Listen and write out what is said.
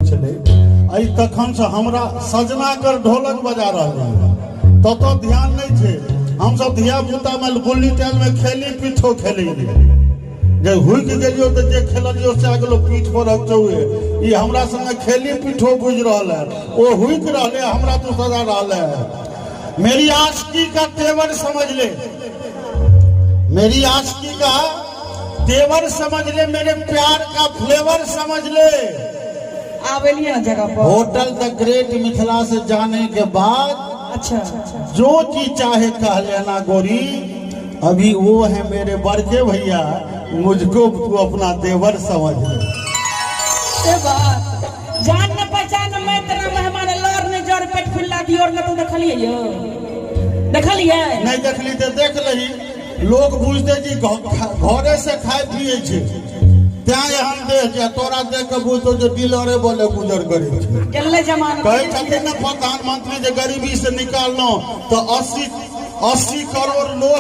छे तखन से हमरा सजना कर ढोलक बजा रहा तो ध्यान नहीं थे। हम सब धिया पुता में गुल्ली टेल में खेली पीठो खेली जे हुक गेलियो तो जे खेलियो से आगलो पीठ पर रखचौए ई हमरा संगे खेली पीठो बुझ रहल है ओ हुक रहले हमरा तो सजा रहल है। मेरी आशिकी का तेवर समझ ले, मेरी आशिकी का तेवर समझ ले, मेरे प्यार का फ्लेवर समझ ले। आवेलिए ना जगह पर होटल द ग्रेट मिथिला से जाने के बाद अच्छा जो चीज चाहे कह लेना गोरी, अभी वो है मेरे बड़के भैया, मुझको तू अपना देवर समझ ले। ये बात जान न पहचान मैं तेरा मेहमान लौर ने जोर पेट फुला दी और न तू देखलिए यो देखलिए नहीं देखली तो देख लही, लोग बुझते जी घरे से खाए पिए छे त्या हम दे जे तोरा देख के बुझतो जो डीलरे बोले गुजर करे छे। चलले जमाना कहे छथिन न प्रधानमंत्री जे गरीबी से निकालनो तो 80 करोड़ लोग